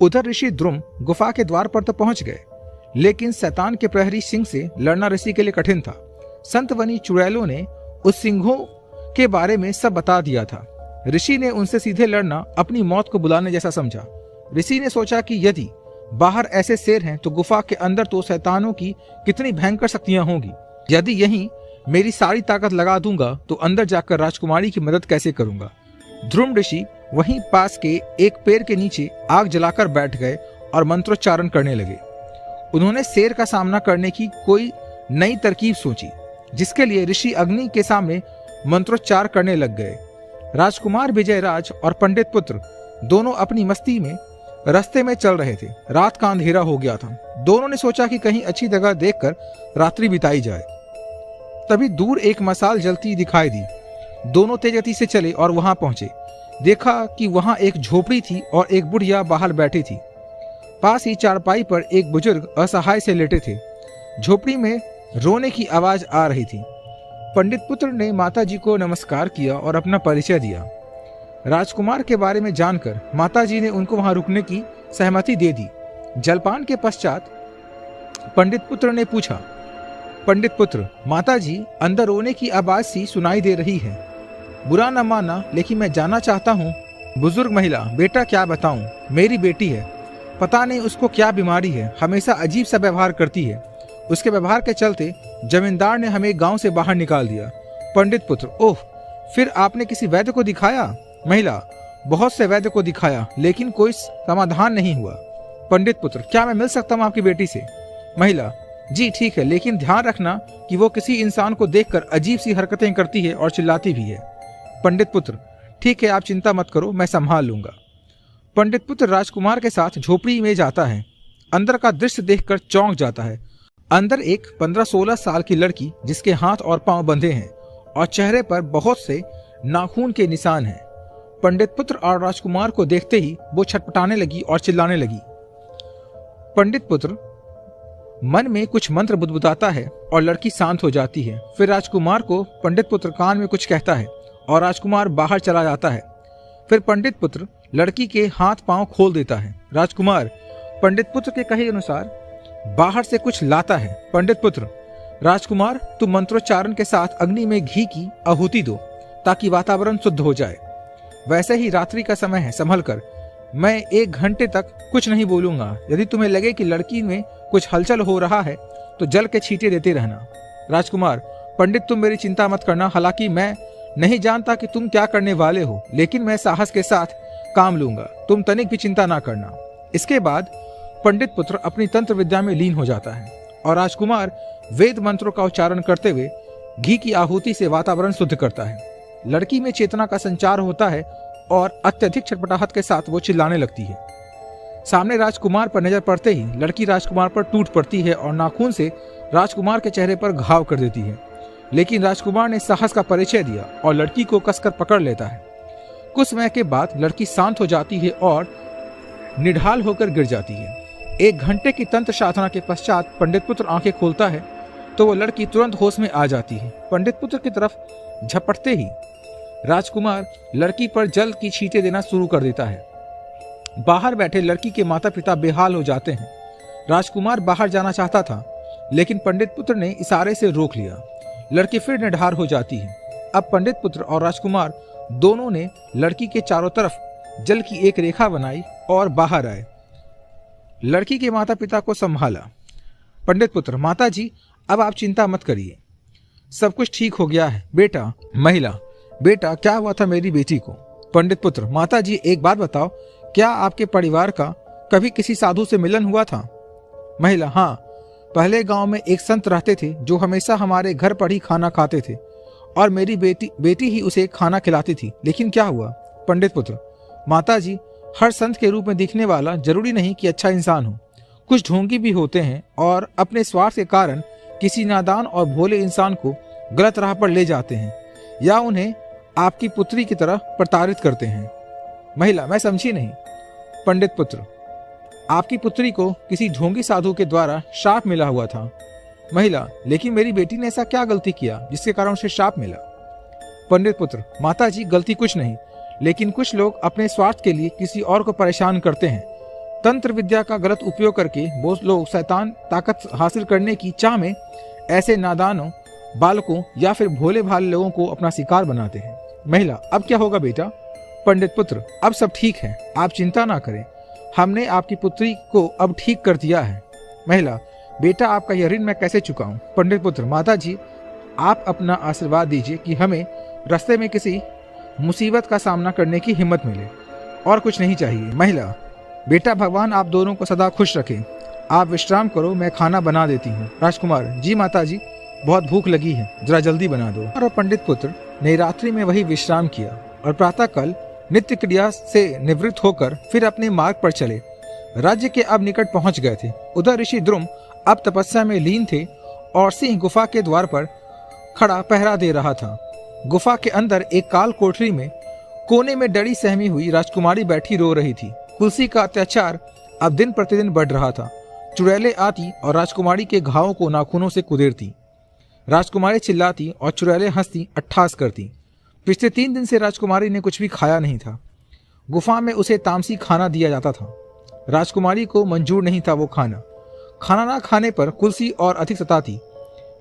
उधर ऋषि द्रुम गुफा के द्वार पर तो पहुंच गए, लेकिन शैतान के प्रहरी सिंह से लड़ना ऋषि के लिए कठिन था। संत वनी चुड़ैलों ने उस सिंहों के बारे में सब बता दिया था। ऋषि ने उनसे सीधे लड़ना अपनी मौत को बुलाने जैसा समझा। ऋषि ने सोचा कि यदि बाहर ऐसे शेर हैं तो गुफा के अंदर तो शैतानों की कितनी भयंकर शक्तियां होंगी। यदि यहीं मेरी सारी ताकत लगा दूंगा तो अंदर जाकर राजकुमारी की मदद कैसे करूंगा। ध्रुव ऋषि वहीं पास के एक पेड़ के नीचे आग जलाकर बैठ गए और मंत्रोच्चारण करने लगे। उन्होंने शेर का सामना करने की कोई नई तरकीब सोची, जिसके लिए ऋषि अग्नि के सामने मंत्रोच्चार करने लग गए। राजकुमार विजयराज और पंडित पुत्र दोनों अपनी मस्ती में रास्ते में चल रहे थे। रात का अंधेरा हो गया था। दोनों ने सोचा कि कहीं अच्छी जगह देखकर रात्रि बिताई जाए। तभी दूर एक मसाल जलती दिखाई दी। दोनों तेज गति से चले और वहां पहुंचे। देखा कि वहां एक झोपड़ी थी और एक बुढ़िया बाहर बैठी थी। पास ही चारपाई पर एक बुजुर्ग असहाय से लेटे थे। झोपड़ी में रोने की आवाज आ रही थी। पंडित पुत्र ने माता जी को नमस्कार किया और अपना परिचय दिया। राजकुमार के बारे में जानकर माता जी ने उनको वहां रुकने की सहमति दे दी। जलपान के पश्चात पंडित पुत्र ने पूछा, पंडित पुत्र, माता जी अंदर रोने की आवाज सी सुनाई दे रही है। बुरा न मानना, लेकिन मैं जानना चाहता हूँ। बुजुर्ग महिला, बेटा क्या बताऊं, मेरी बेटी है, पता नहीं उसको क्या बीमारी है, हमेशा अजीब सा व्यवहार करती है। उसके व्यवहार के चलते जमींदार ने हमें गांव से बाहर निकाल दिया। पंडित पुत्र, ओह, फिर आपने किसी वैद्य को दिखाया? महिला, बहुत से वैद्य को दिखाया, लेकिन कोई समाधान नहीं हुआ। पंडित पुत्र, क्या मैं मिल सकता हूँ आपकी बेटी से? महिला, जी ठीक है, लेकिन ध्यान रखना कि वो किसी इंसान को देखकर अजीब सी हरकतें करती है और चिल्लाती भी है। पंडित पुत्र, ठीक है, आप चिंता मत करो, मैं संभाल लूंगा। पंडित पुत्र राजकुमार के साथ झोपड़ी में जाता है। अंदर का दृश्य देखकर चौंक जाता है। अंदर एक 15-16 साल की लड़की, जिसके हाथ और पांव बंधे हैं और चेहरे पर बहुत से नाखून के निशान हैं। पंडित पुत्र और राजकुमार को देखते ही वो छटपटाने लगी और चिल्लाने लगी। पंडित पुत्र मन में कुछ मंत्र बुदबुदाता है और लड़की शांत हो जाती है। फिर राजकुमार को पंडित पुत्र कान में कुछ कहता है और राजकुमार बाहर चला जाता है। फिर पंडित पुत्र लड़की के हाथ पांव खोल देता है। राजकुमार पंडित पुत्र के कहे अनुसार बाहर से कुछ लाता है। पंडित पुत्र, राजकुमार तुम मंत्रोच्चारण के साथ अग्नि में घी की आहुति दो ताकि वातावरण शुद्ध हो जाए। वैसे ही रात्रि का समय है, संभल कर। मैं 1 घंटे तक कुछ नहीं बोलूंगा। यदि तुम्हें लगे कि लड़की में कुछ हलचल हो रहा है तो जल के छींटे देते रहना। राजकुमार, पंडित तुम मेरी चिंता मत करना। हालांकि मैं नहीं जानता कि तुम क्या करने वाले हो, लेकिन मैं साहस के साथ काम लूंगा। तुम तनिक भी चिंता ना करना। इसके बाद पंडित पुत्र अपनी तंत्र विद्या में लीन हो जाता है और राजकुमार वेद मंत्रों का उच्चारण करते हुए घी की आहुति से वातावरण शुद्ध करता है। लड़की में चेतना का संचार होता है और अत्यधिक छटपटाहट के साथ वो चिल्लाने लगती है। सामने राजकुमार पर नजर पड़ते ही लड़की राजकुमार पर टूट पड़ती है और नाखून से राजकुमार के चेहरे पर घाव कर देती है। लेकिन राजकुमार ने साहस का परिचय दिया और लड़की को कसकर पकड़ लेता है। कुछ समय के बाद लड़की शांत हो जाती है और निढाल होकर गिर जाती है। 1 घंटे की तंत्र साधना के पश्चात पंडित पुत्र आंखें खोलता है तो वो लड़की तुरंत होश में आ जाती है। पंडित पुत्र की तरफ झपटते ही राजकुमार लड़की पर जल की छींटे देना शुरू कर देता है। बाहर बैठे लड़की के माता पिता बेहाल हो जाते हैं। राजकुमार बाहर जाना चाहता था, लेकिन पंडित पुत्र ने इशारे से रोक लिया। लड़की फिर निढार हो जाती है। अब पंडित पुत्र और राजकुमार दोनों ने लड़की के चारों तरफ जल की एक रेखा बनाई और बाहर आए। लड़की के माता पिता को संभाला। पंडित पुत्र, माता जी अब आप चिंता मत करिए, सब कुछ ठीक हो गया है। बेटा, महिला, बेटा क्या हुआ था मेरी बेटी को? पंडित पुत्र, माता जी एक बात बताओ, क्या आपके परिवार का कभी किसी साधु से मिलन हुआ था? महिला, हाँ, पहले गांव में एक संत रहते थे जो हमेशा हमारे घर पर ही खाना खाते थे और मेरी बेटी ही उसे खाना खिलाती थी। लेकिन क्या हुआ? पंडित पुत्र, माता जी हर संत के रूप में दिखने वाला जरूरी नहीं कि अच्छा इंसान हो। कुछ ढोंगी भी होते हैं और अपने स्वार्थ के कारण किसी नादान और भोले इंसान को गलत राह पर ले जाते हैं या उन्हें आपकी पुत्री की तरह प्रताड़ित करते हैं। महिला, मैं समझी नहीं। पंडित पुत्र, आपकी पुत्री को किसी ढोंगी साधु के द्वारा शाप मिला हुआ था। महिला, लेकिन मेरी बेटी ने ऐसा क्या गलती किया जिसके कारण उसे शाप मिला? पंडित पुत्र, माता जी गलती कुछ नहीं, लेकिन कुछ लोग अपने स्वार्थ के लिए किसी और को परेशान करते हैं। तंत्र विद्या का गलत उपयोग करके वो लोग शैतान ताकत हासिल करने की चाह में ऐसे नादानों, बालकों या फिर भोले भाले लोगों को अपना शिकार बनाते हैं। महिला, अब क्या होगा बेटा? पंडित पुत्र, अब सब ठीक है, आप चिंता ना करें, हमने आपकी पुत्री को अब ठीक कर दिया है। महिला, बेटा आपका यह ऋण मैं कैसे चुकाऊं? पंडित पुत्र, माता जी आप अपना आशीर्वाद दीजिए कि हमें रास्ते में किसी मुसीबत का सामना करने की हिम्मत मिले, और कुछ नहीं चाहिए। महिला, बेटा भगवान आप दोनों को सदा खुश रखें, आप विश्राम करो, मैं खाना बना देती हूँ। राजकुमार, जी माता जी, बहुत भूख लगी है, जरा जल्दी बना दो। और पंडित पुत्र ने रात्रि में वही विश्राम किया और प्रातःकाल नित्य क्रिया से निवृत्त होकर फिर अपने मार्ग पर चले। राज्य के अब निकट पहुंच गए थे। उधर ऋषि द्रुम अब तपस्या में लीन थे और सिंह गुफा के द्वार पर खड़ा पहरा दे रहा था। गुफा के अंदर एक काल कोठरी में कोने में डरी सहमी हुई राजकुमारी बैठी रो रही थी। कुलसी का अत्याचार अब दिन प्रतिदिन बढ़ रहा था। चुड़ैलें आती और राजकुमारी के घावों को नाखूनों से कुदेरती। राजकुमारी चिल्लाती और चुड़ैलें हंसती, अट्ठास करती। पिछले 3 दिन से राजकुमारी ने कुछ भी खाया नहीं था। गुफा में उसे तामसी खाना दिया जाता था। राजकुमारी को मंजूर नहीं था वो खाना। खाना ना खाने पर कुलसी और अधिक सताती,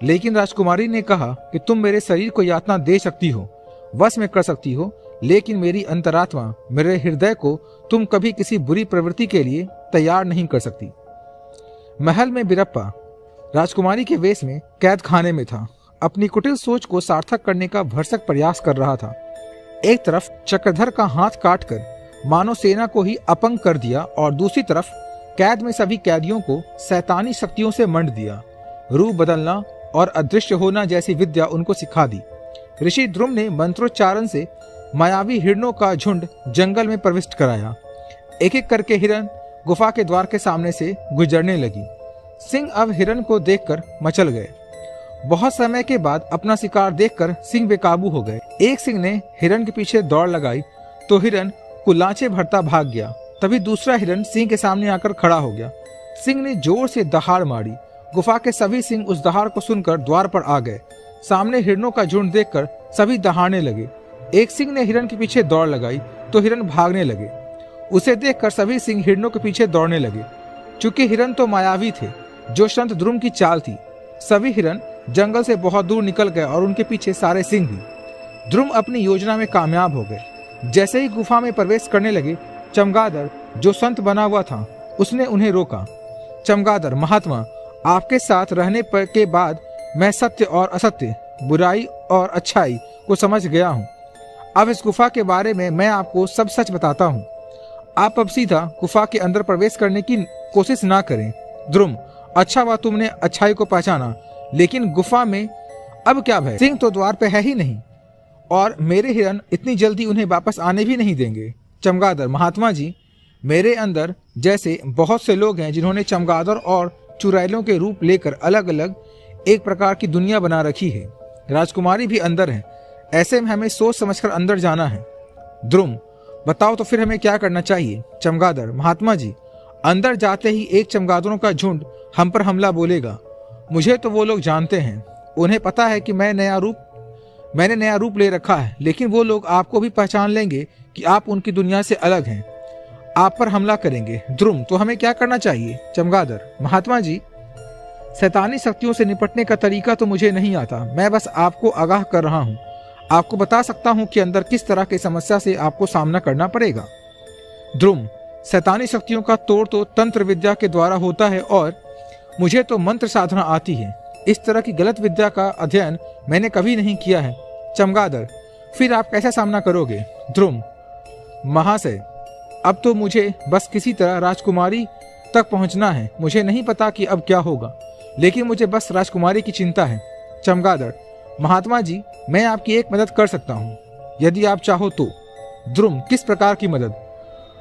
लेकिन राजकुमारी ने कहा कि तुम मेरे शरीर को यातना दे सकती हो, वश में कर सकती हो, लेकिन मेरी अंतरात्मा, मेरे हृदय को तुम कभी किसी बुरी प्रवृत्ति के लिए तैयार नहीं कर सकती। महल में बिरप्पा राजकुमारी के वेश में कैद खाने में था। अपनी कुटिल सोच को सार्थक करने का भरसक प्रयास कर रहा था। एक तरफ चक्रधर का हाथ काटकर मानव सेना को ही अपंग कर दिया और दूसरी तरफ कैद में सभी कैदियों को शैतानी शक्तियों से मंड दिया। रूप बदलना और अदृश्य होना जैसी विद्या उनको सिखा दी। ऋषि द्रुम ने मंत्रोच्चारण से मायावी हिरणों का झुंड जंगल में प्रविष्ट कराया। एक एक करके हिरण गुफा के द्वार के सामने से गुजरने लगी। सिंह अब हिरण को देखकर मचल गए। बहुत समय के बाद अपना शिकार देखकर सिंह बेकाबू हो गए। एक सिंह ने हिरण के पीछे दौड़ लगाई तो हिरण कुलांचे भरता भाग गया। तभी दूसरा हिरण सिंह के सामने आकर खड़ा हो गया। सिंह ने जोर से दहाड़ मारी। गुफा के सभी सिंह उस दहाड़ को सुनकर द्वार पर आ गए। सामने हिरणों का झुंड देखकर सभी दहाड़ने लगे। एक सिंह ने हिरण के पीछे दौड़ लगाई तो हिरण भागने लगे। उसे देखकर सभी सिंह हिरणों के पीछे दौड़ने लगे। चूंकि हिरण तो मायावी थे, जो संत द्रुम की चाल थी। सभी हिरण जंगल से बहुत दूर निकल गए और उनके पीछे सारे सिंह भी। द्रुम अपनी योजना में कामयाब हो गए। जैसे ही गुफा में प्रवेश करने लगे, चमगादड़ जो संत बना हुआ था उसने उन्हें रोका। चमगादड़, महात्मा, आपके साथ रहने के बाद मैं सत्य और असत्य, बुराई और अच्छाई को समझ गया हूँ। अब इस गुफा के बारे में मैं आपको सब सच बताता हूँ। आप अब सीधा गुफा के अंदर प्रवेश करने की कोशिश ना करें। द्रुम, अच्छा हुआ तुमने अच्छाई को पहचाना, लेकिन गुफा में अब क्या भय? सिंह तो द्वार पे है ही नहीं और मेरे हिरण इतनी जल्दी उन्हें वापस आने भी नहीं देंगे। चमगादड़, महात्मा जी, मेरे अंदर जैसे बहुत से लोग हैं जिन्होंने चमगादड़ और चुड़ैलों के रूप लेकर अलग अलग एक प्रकार की दुनिया बना रखी है। राजकुमारी भी अंदर है। ऐसे में हमें सोच समझकर अंदर जाना है। द्रुम, बताओ तो फिर हमें क्या करना चाहिए? चमगादड़, महात्मा जी, अंदर जाते ही एक चमगादड़ों का झुंड हम पर हमला बोलेगा। मुझे तो वो लोग जानते हैं। उन्हें पता है कि मैंने नया रूप ले रखा है, लेकिन वो लोग आपको भी पहचान लेंगे कि आप उनकी दुनिया से अलग हैं। आप पर हमला करेंगे। द्रुम, तो हमें क्या करना चाहिए? चमगादड़, महात्मा जी, शैतानी शक्तियों से निपटने का तरीका तो मुझे नहीं आता। मैं बस आपको आगाह कर रहा हूँ। आपको बता सकता हूँ कि अंदर किस तरह की समस्या से आपको सामना करना पड़ेगा। द्रुम, शैतानी शक्तियों का तोड़ तो तंत्र विद्या के द्वारा होता है और मुझे तो मंत्र साधना आती है। इस तरह की गलत विद्या का अध्ययन मैंने कभी नहीं किया है। चमगादड़, फिर आप कैसा सामना करोगे? ध्रुव, महाशय, अब तो मुझे बस किसी तरह राजकुमारी तक पहुंचना है। मुझे नहीं पता कि अब क्या होगा, लेकिन मुझे बस राजकुमारी की चिंता है। चमगादड़, महात्मा जी, मैं आपकी एक मदद कर सकता हूँ, यदि आप चाहो तो। ध्रुव, किस प्रकार की मदद?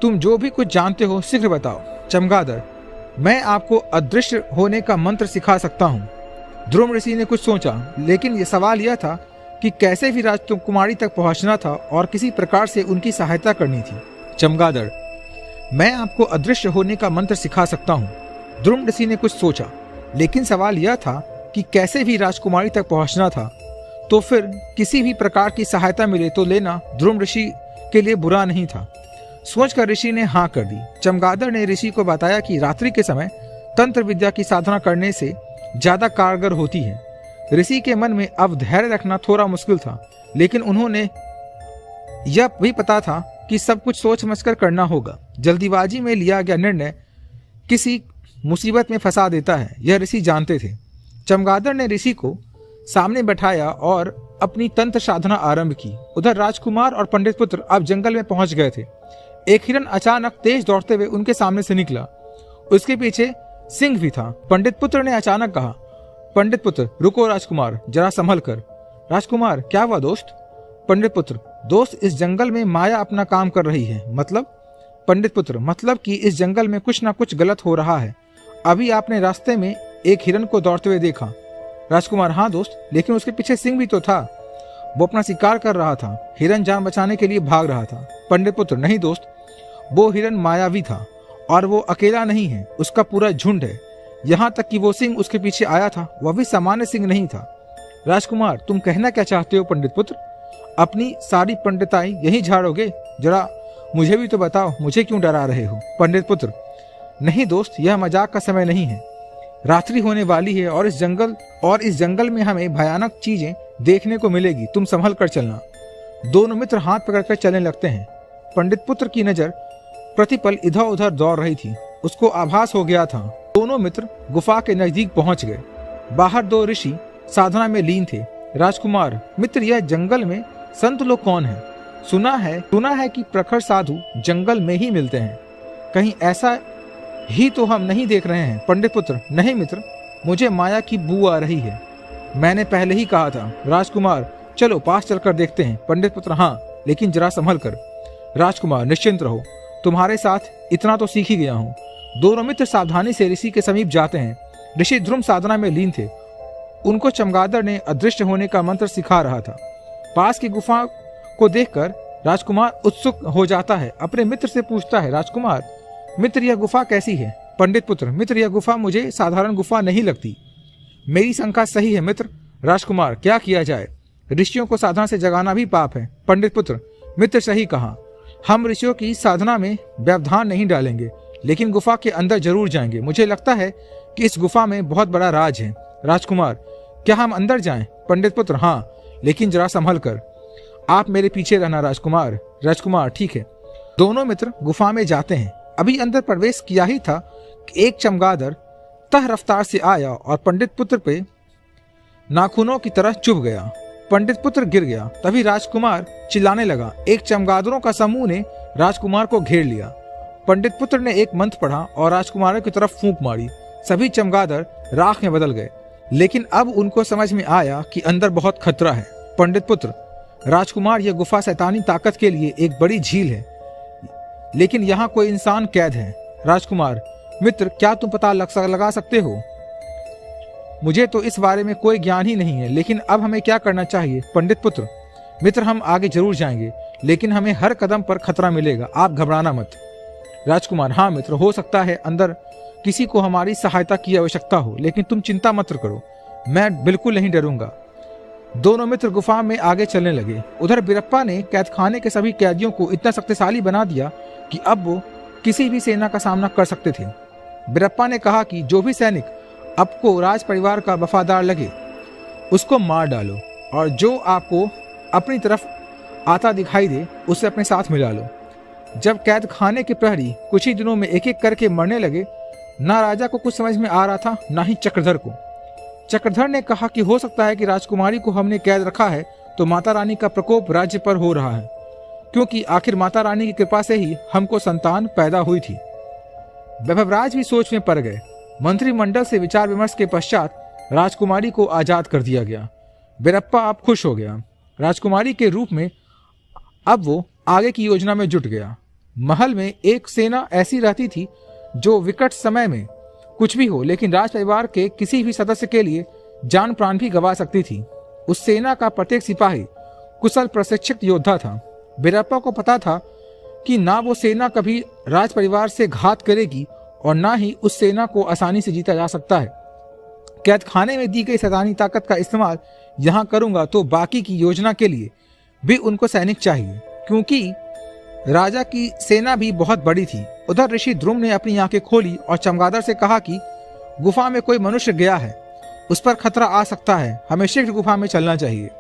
तुम जो भी कुछ जानते हो शीघ्र बताओ। चमगादड़, मैं आपको अदृश्य होने का मंत्र सिखा सकता हूँ। ध्रुव ऋषि ने कुछ सोचा, लेकिन ये सवाल यह था कि कैसे भी राजकुमारी तक पहुंचना था और किसी प्रकार से उनकी सहायता करनी थी। चमगादड़, मैं आपको अदृश्य होने का मंत्र सिखा सकता हूँ। ध्रुव ऋषि ने कुछ सोचा, लेकिन सवाल यह था कि कैसे भी राजकुमारी तक पहुंचना था। तो फिर किसी भी प्रकार की सहायता मिले तो लेना ध्रुव ऋषि के लिए बुरा नहीं था। सोचकर ऋषि ने हाँ कर दी। चमगादड़ ने ऋषि को बताया कि रात्रि के समय तंत्र विद्या की साधना करने से ज्यादा कारगर होती है। ऋषि के मन में अब धैर्य रखना थोड़ा मुश्किल था, लेकिन उन्होंने यह भी पता था कि सब कुछ सोच समझकर करना होगा। जल्दीबाजी में लिया गया निर्णय किसी मुसीबत में फंसा देता है, यह ऋषि जानते थे। चमगादड़ ने ऋषि को सामने बैठाया और अपनी तंत्र साधना आरंभ की। उधर राजकुमार और पंडित पुत्र अब जंगल में पहुंच गए थे। एक हिरन अचानक तेज दौड़ते हुए उनके सामने से निकला। उसके पीछे सिंह भी था। पंडित पुत्र ने अचानक कहा, पंडित पुत्र रुको राजकुमार, जरा संभल कर। राजकुमार, क्या हुआ दोस्त? पंडित पुत्र, दोस्त इस जंगल में माया अपना काम कर रही है। मतलब? पंडित पुत्र, मतलब कि इस जंगल में कुछ ना कुछ गलत हो रहा है। अभी आपने रास्ते में एक हिरन को दौड़ते हुए देखा। राजकुमार, हाँ दोस्त, लेकिन उसके पीछे सिंह भी तो था। वो अपना शिकार कर रहा था। हिरन जान बचाने के लिए भाग रहा था। पंडित पुत्र, नहीं दोस्त, वो हिरन मायावी था और वो अकेला नहीं है, उसका पूरा झुंड है। यहाँ तक कि वो सिंह उसके पीछे आया था, वह भी सामान्य सिंह नहीं था। राजकुमार, तुम कहना क्या चाहते हो? पंडित पुत्र, अपनी सारी पंडिताई यही झाड़ोगे? जरा मुझे भी तो बताओ, मुझे क्यों डरा रहे हो? पंडित पुत्र, नहीं दोस्त, यह मजाक का समय नहीं है। रात्रि होने वाली है और इस जंगल में हमें भयानक चीजें देखने को मिलेगी। तुम संभल कर चलना। दोनों मित्र हाथ पकड़कर चलने लगते हैं। पंडित पुत्र की नजर प्रतिपल इधर उधर दौड़ रही थी। उसको आभास हो गया था दोनों मित्र गुफा के नजदीक पहुंच गए। बाहर दो ऋषि साधना में लीन थे। राजकुमार, मित्र, यह जंगल में संत लोग कौन है? सुना है कि प्रखर साधु जंगल में ही मिलते हैं। कहीं ऐसा ही तो हम नहीं देख रहे हैं? पंडित पुत्र, नहीं मित्र, मुझे माया की बू आ रही है। मैंने पहले ही कहा था। राजकुमार, चलो पास चलकर देखते हैं। पंडित पुत्र, हाँ, लेकिन जरा संभल कर। राजकुमार, निश्चिंत रहो, तुम्हारे साथ इतना तो सीख ही गया हूँ। दोनों मित्र सावधानी से ऋषि के समीप जाते हैं। ऋषि ध्रुम साधना में लीन थे। उनको चमगादड़ ने अदृश्य होने का मंत्र सिखा रहा था। पास की गुफा को देखकर राजकुमार उत्सुक हो जाता है। अपने मित्र से पूछता है, राजकुमार मित्र, यह गुफा कैसी है? पंडित पुत्र, मित्र, यह गुफा मुझे साधारण गुफा नहीं लगती। मेरी शंका सही है मित्र। राजकुमार, क्या किया जाए? ऋषियों को साधना से जगाना भी पाप है। पंडित पुत्र, मित्र, सही कहा। हम ऋषियों की साधना में व्यवधान नहीं डालेंगे, लेकिन गुफा के अंदर जरूर जाएंगे। मुझे लगता है कि इस गुफा में बहुत बड़ा राज है। राजकुमार, क्या हम अंदर जाएं? पंडित पुत्र, हाँ, लेकिन जरा संभल कर। आप मेरे पीछे रहना राजकुमार। राजकुमार, ठीक है। दोनों मित्र गुफा में जाते हैं। अभी अंदर प्रवेश किया ही था कि एक चमगादड़ तह रफ्तार से आया और पंडित पुत्र पे नाखूनों की तरह चुभ गया। पंडित पुत्र गिर गया। तभी राजकुमार चिल्लाने लगा। एक चमगादड़ों का समूह ने राजकुमार को घेर लिया। पंडित पुत्र ने एक मंत्र पढ़ा और राजकुमार की तरफ फूंक मारी। सभी चमगादड़ राख में बदल गए। लेकिन अब उनको समझ में आया कि अंदर बहुत खतरा है। पंडित पुत्र, राजकुमार, यह गुफा शैतानी ताकत के लिए एक बड़ी झील है, लेकिन यहाँ कोई इंसान कैद है। राजकुमार, मित्र, क्या तुम पता लगा सकते हो? मुझे तो इस बारे में कोई ज्ञान ही नहीं है, लेकिन अब हमें क्या करना चाहिए? पंडित पुत्र, मित्र, हम आगे जरूर जाएंगे, लेकिन हमें हर कदम पर खतरा मिलेगा। आप घबराना मत। राजकुमार, हाँ मित्र, हो सकता है अंदर किसी को हमारी सहायता की आवश्यकता हो, लेकिन तुम चिंता मत करो, मैं बिल्कुल नहीं डरूंगा। दोनों मित्र गुफा में आगे चलने लगे। उधर बीरप्पा ने कैदखाने के सभी कैदियों को इतना शक्तिशाली बना दिया कि अब वो किसी भी सेना का सामना कर सकते थे। बीरप्पा ने कहा कि जो भी सैनिक आपको राज परिवार का वफादार लगे उसको मार डालो, और जो आपको अपनी तरफ आता दिखाई दे उसे अपने साथ मिला लो। जब कैद खाने के प्रहरी कुछ ही दिनों में एक एक करके मरने लगे, ना राजा को कुछ समझ में आ रहा था, ना ही चक्रधर को। चक्रधर ने कहा कि हो सकता है कि राजकुमारी को हमने कैद रखा है तो माता रानी का प्रकोप राज्य पर हो रहा है, क्योंकि आखिर माता रानी की कृपा से ही हमको संतान पैदा हुई थी। वैभवराज भी सोच में पड़ गए। मंत्रिमंडल से विचार विमर्श के पश्चात राजकुमारी को आजाद कर दिया गया। बीरप्पा अब खुश हो गया। राजकुमारी के रूप में अब वो आगे की योजना में जुट गया। महल में एक सेना ऐसी रहती थी जो विकट समय में कुछ भी हो, लेकिन राज परिवार के किसी भी सदस्य के लिए जान प्राण भी गंवा सकती थी। उस सेना का प्रत्येक सिपाही कुशल प्रशिक्षित योद्धा था। बीरप्पा को पता था कि ना वो सेना कभी राज परिवार से घात करेगी और ना ही उस सेना को आसानी से जीता जा सकता है। कैद खाने में दी गई शैतानी ताकत का इस्तेमाल यहाँ करूंगा तो बाकी की योजना के लिए भी उनको सैनिक चाहिए, क्योंकि राजा की सेना भी बहुत बड़ी थी। उधर ऋषि ध्रुव ने अपनी आंखें खोली और चमगादड़ से कहा कि गुफा में कोई मनुष्य गया है, उस पर खतरा आ सकता है, हमें शीघ्र गुफा में चलना चाहिए।